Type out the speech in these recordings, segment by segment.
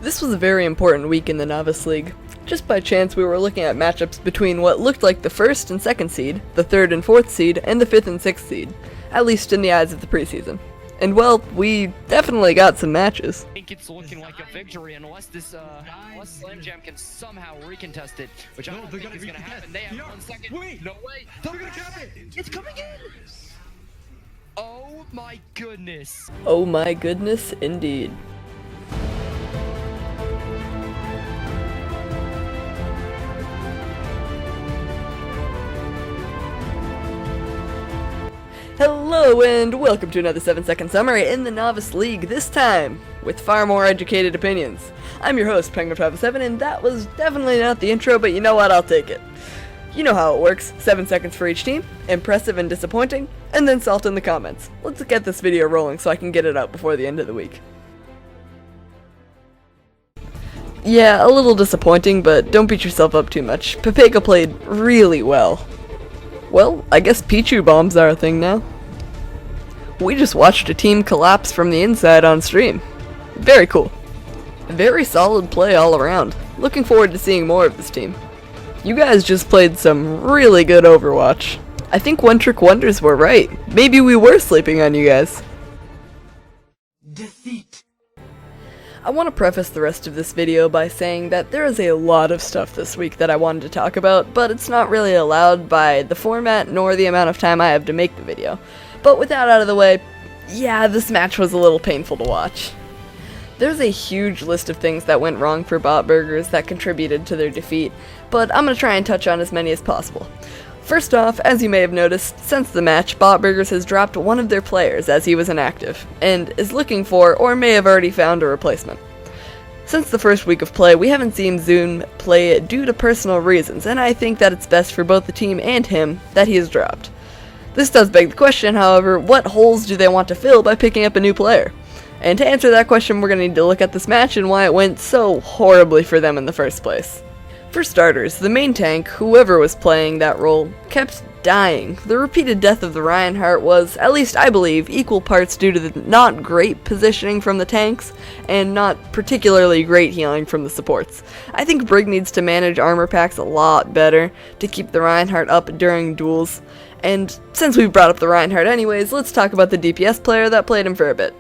This was a very important week in the Novice League. Just by chance we were looking at matchups between what looked like the 1st and 2nd seed, the 3rd and 4th seed, and the 5th and 6th seed, at least in the eyes of the preseason. And well, we definitely got some matches. I think it's looking like a victory unless this unless Slam Jam can somehow recontest it, which I don't think is going to happen. They have 1 second. Wait, no way. they're going to cap it. It's coming in. Oh my goodness. Oh my goodness, indeed. Hello and welcome to another 7-second summary in the Novice League, this time with far more educated opinions. I'm your host, Penguin507, and that was definitely not the intro, but you know what, I'll take it. You know how it works, 7 seconds for each team, impressive and disappointing, and then salt in the comments. Let's get this video rolling so I can get it out before the end of the week. Yeah, a little disappointing, but don't beat yourself up too much. Pepega played really well. Well, I guess Pichu bombs are a thing now. We just watched a team collapse from the inside on stream. Very cool. Very solid play all around. Looking forward to seeing more of this team. You guys just played some really good Overwatch. I think One Trick Wonders were right. Maybe we were sleeping on you guys. Defeat. I want to preface the rest of this video by saying that there is a lot of stuff this week that I wanted to talk about, but it's not really allowed by the format nor the amount of time I have to make the video. But with that out of the way, yeah, this match was a little painful to watch. There's a huge list of things that went wrong for Bot Burgers that contributed to their defeat, but I'm going to try and touch on as many as possible. First off, as you may have noticed, since the match, Bot Burgers has dropped one of their players as he was inactive, and is looking for, or may have already found, a replacement. Since the first week of play, we haven't seen Zoon play due to personal reasons, and I think that it's best for both the team and him that he is dropped. This does beg the question, however, what holes do they want to fill by picking up a new player? And to answer that question, we're going to need to look at this match and why it went so horribly for them in the first place. For starters, the main tank, whoever was playing that role, kept dying. The repeated death of the Reinhardt was, at least I believe, equal parts due to the not great positioning from the tanks, and not particularly great healing from the supports. I think Brig needs to manage armor packs a lot better to keep the Reinhardt up during duels. And since we've brought up the Reinhardt anyways, let's talk about the DPS player that played him for a bit.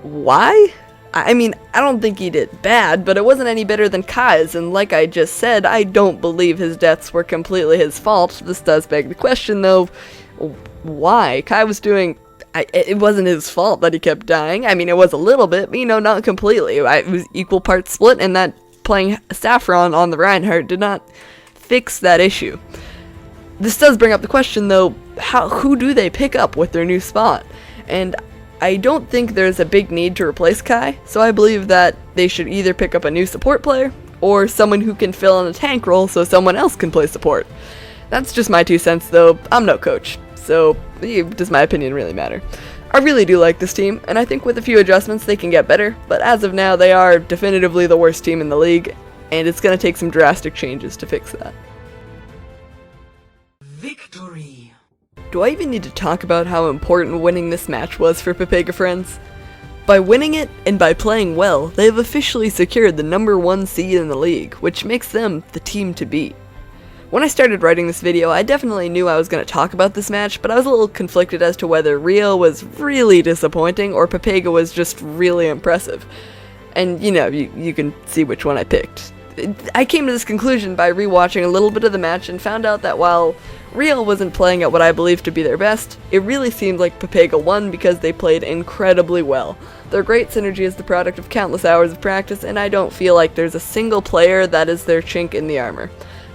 Why? I mean, I don't think he did bad, but it wasn't any better than Kai's, and like I just said, I don't believe his deaths were completely his fault. This does beg the question, though, why? Kai was doing... it wasn't his fault that he kept dying. I mean, it was a little bit, but, you know, not completely. It was equal parts split, and that playing Saffron on the Reinhardt did not fix that issue. This does bring up the question, though, who do they pick up with their new spot? And I don't think there's a big need to replace Kai, so I believe that they should either pick up a new support player, or someone who can fill in a tank role so someone else can play support. That's just my 2 cents, though. I'm no coach, so does my opinion really matter? I really do like this team, and I think with a few adjustments they can get better, but as of now they are definitively the worst team in the league, and it's going to take some drastic changes to fix that. Victory. Do I even need to talk about how important winning this match was for Pepega friends? By winning it, and by playing well, they have officially secured the #1 seed in the league, which makes them the team to beat. When I started writing this video, I definitely knew I was going to talk about this match, but I was a little conflicted as to whether Rio was really disappointing or Pepega was just really impressive. And you know, you can see which one I picked. I came to this conclusion by rewatching a little bit of the match and found out that while Real wasn't playing at what I believe to be their best, it really seemed like Pepega won because they played incredibly well. Their great synergy is the product of countless hours of practice, and I don't feel like there's a single player that is their chink in the armor.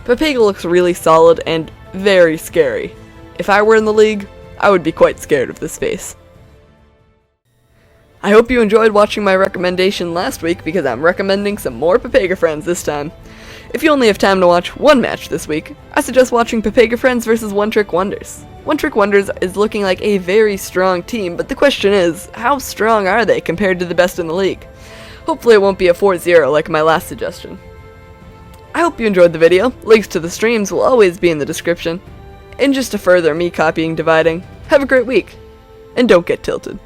Pepega looks really solid and very scary. If I were in the league, I would be quite scared of this face. I hope you enjoyed watching my recommendation last week because I'm recommending some more Pepega friends this time. If you only have time to watch one match this week, I suggest watching Pepega Friends versus One Trick Wonders. One Trick Wonders is looking like a very strong team, but the question is, how strong are they compared to the best in the league? Hopefully it won't be a 4-0 like my last suggestion. I hope you enjoyed the video. Links to the streams will always be in the description. And just to further me copying dividing, have a great week, and don't get tilted.